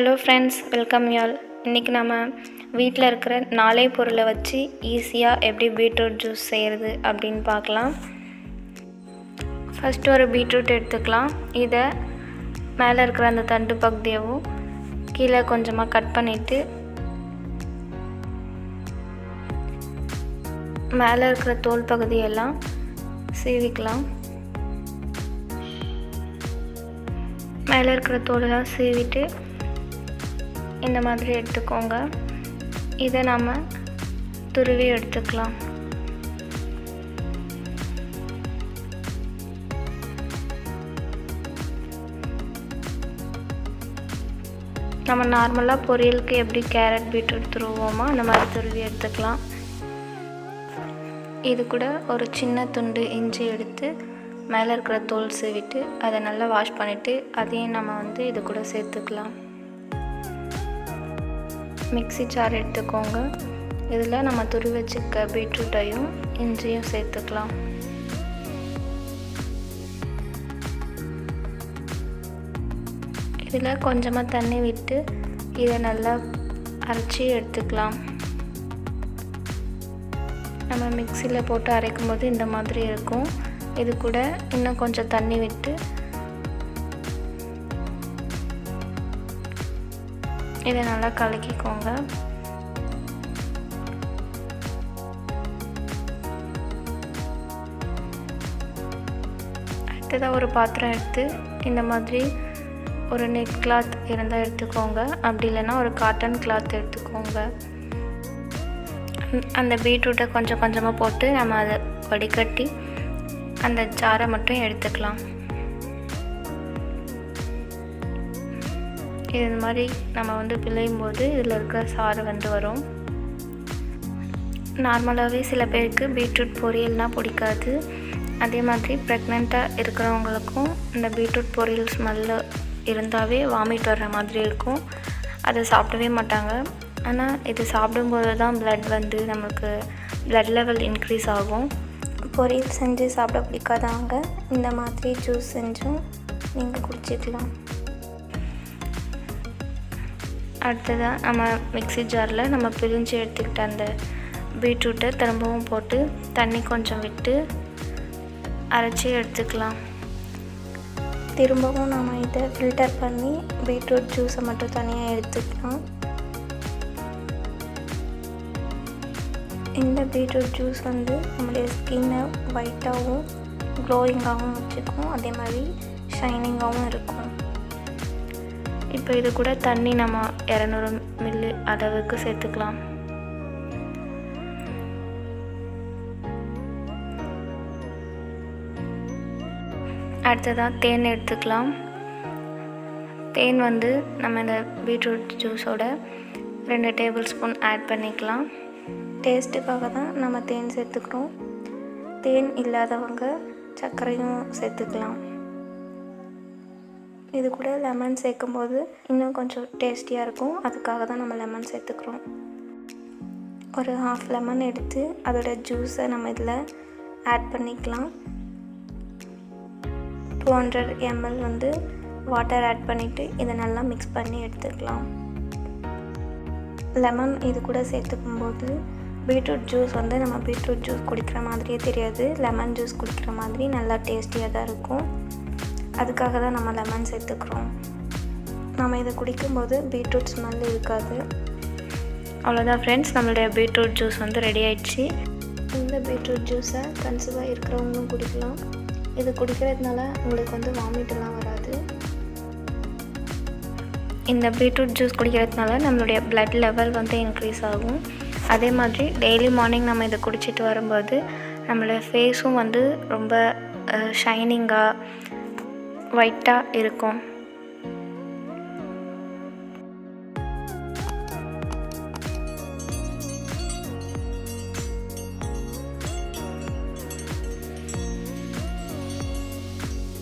Hello friends, welcome யால். இன்றைக்கி நம்ம வீட்டில் இருக்கிற 4 பொருளை வச்சு ஈஸியாக எப்படி பீட்ரூட் ஜூஸ் செய்கிறது அப்படின்னு பார்க்கலாம். ஃபஸ்ட்டு ஒரு பீட்ரூட் எடுத்துக்கலாம். இதை மேலே இருக்கிற அந்த தண்டு பகுதியவும் கீழே கொஞ்சமாக கட் பண்ணிவிட்டு மேலே இருக்கிற தோல் பகுதியெல்லாம் சீவிக்கலாம். மேலே இருக்கிற தோலெல்லாம் சீவிட்டு இந்த மாதிரி எடுத்துக்கோங்க. இதை நம்ம துருவி எடுத்துக்கலாம். நம்ம நார்மலாக பொரியலுக்கு எப்படி கேரட் பீட்ரூட் துருவோமோ அந்த மாதிரி துருவி எடுத்துக்கலாம். இது கூட ஒரு சின்ன துண்டு இஞ்சி எடுத்து மேலே இருக்கிற தோல் சீவிட்டு அதை நல்லா வாஷ் பண்ணிவிட்டு அதையும் நம்ம இது கூட சேர்த்துக்கலாம். மிக்ஸி ஜார் எடுத்துக்கோங்க. இதில் நம்ம துருவி வச்சுக்க பீட்ரூட்டையும் இஞ்சியும் சேர்த்துக்கலாம். இதில் கொஞ்சமாக தண்ணி விட்டு இதை நல்லா அரைச்சி எடுத்துக்கலாம். நம்ம மிக்ஸியில் போட்டு அரைக்கும் போது இந்த மாதிரி இருக்கும். இது கூட இன்னும் கொஞ்சம் தண்ணி விட்டு இதை நல்லா கலக்கிக்கோங்க. அடுத்ததாக ஒரு பாத்திரம் எடுத்து இந்த மாதிரி ஒரு நெட் கிளாத் இருந்தால் எடுத்துக்கோங்க. அப்படி இல்லைன்னா ஒரு காட்டன் கிளாத் எடுத்துக்கோங்க. அந்த பீட்ரூட்டை கொஞ்சம் கொஞ்சமாக போட்டு நம்ம அதை வடிகட்டி அந்த ஜாரை மட்டும் எடுத்துக்கலாம். இது மாதிரி நம்ம பிழையும் போது இதில் இருக்கிற சாறு வரும். நார்மலாகவே சில பேருக்கு பீட்ரூட் பொரியல்னால் பிடிக்காது. அதே மாதிரி ப்ரெக்னெண்ட்டாக இருக்கிறவங்களுக்கும் இந்த பீட்ரூட் பொரியல் ஸ்மெல்லு இருந்தாவே வாமிட் வர்ற மாதிரி இருக்கும். அதை சாப்பிடவே மாட்டாங்க. ஆனால் இது சாப்பிடும்போது தான் நமக்கு ப்ளட் லெவல் இன்க்ரீஸ் ஆகும். பொரியல் செஞ்சு சாப்பிட பிடிக்காதவங்க இந்த மாதிரி ஜூஸ் செஞ்சும் நீங்கள் குடிச்சிக்கலாம். அடுத்ததாக நம்ம மிக்ஸி ஜாரில் நம்ம பிழிஞ்சு எடுத்துக்கிட்ட அந்த பீட்ரூட்டை திரும்பவும் போட்டு தண்ணி கொஞ்சம் விட்டு அரைச்சி எடுத்துக்கலாம். திரும்பவும் நம்ம இதை ஃபில்டர் பண்ணி பீட்ரூட் ஜூஸை மட்டும் தனியாக எடுத்துக்கலாம். இந்த பீட்ரூட் ஜூஸ் நம்மளுடைய ஸ்கின்னை ஒயிட்டாகவும் க்ளோயிங்காகவும் வச்சுக்கும். அதே மாதிரி ஷைனிங்காகவும் இருக்கும். இப்போ இது கூட தண்ணி நம்ம 200 ml அளவுக்கு சேர்த்துக்கலாம். அடுத்ததாக தேன் எடுத்துக்கலாம். தேன் நம்ம இந்த பீட்ரூட் ஜூஸோட 2 டேபிள் ஸ்பூன் ஆட் பண்ணிக்கலாம். டேஸ்ட்டுக்காக தான் நம்ம தேன் சேர்த்துக்கிறோம். தேன் இல்லாதவங்க சர்க்கரையும் சேர்த்துக்கலாம். இது கூட லெமன் சேர்க்கும்போது இன்னும் கொஞ்சம் டேஸ்டியாக இருக்கும். அதுக்காக தான் நம்ம லெமன் சேர்த்துக்கிறோம். ஒரு 1/2 லெமன் எடுத்து அதோட ஜூஸை நம்ம இதில் ஆட் பண்ணிக்கலாம். 200 ml வாட்டர் ஆட் பண்ணிவிட்டு இதை நல்லா மிக்ஸ் பண்ணி எடுத்துக்கலாம். லெமன் இது கூட சேர்த்துக்கும்போது பீட்ரூட் ஜூஸ் நம்ம பீட்ரூட் ஜூஸ் குடிக்கிற மாதிரியே தெரியாது. லெமன் ஜூஸ் குடிக்கிற மாதிரி நல்லா டேஸ்டியாக தான் இருக்கும். அதுக்காக தான் நம்ம லெமன் சேர்த்துக்கிறோம். நம்ம இதை குடிக்கும்போது பீட்ரூட் ஸ்மெல் இருக்காது. அவ்வளோதான் ஃப்ரெண்ட்ஸ், நம்மளுடைய பீட்ரூட் ஜூஸ் ரெடி ஆயிடுச்சு. இந்த பீட்ரூட் ஜூஸை கன்சீவாக இருக்கிறவங்களும் குடிக்கலாம். இது குடிக்கிறதுனால உங்களுக்கு வாமிட்டெல்லாம் வராது. இந்த பீட்ரூட் ஜூஸ் குடிக்கிறதுனால நம்மளுடைய ப்ளட் லெவல் இன்க்ரீஸ் ஆகும். அதே மாதிரி டெய்லி மார்னிங் நம்ம இதை குடிச்சிட்டு வரும்போது நம்மளுடைய ஃபேஸும் ரொம்ப ஷைனிங்காக ஒயிட்டாக இருக்கும்.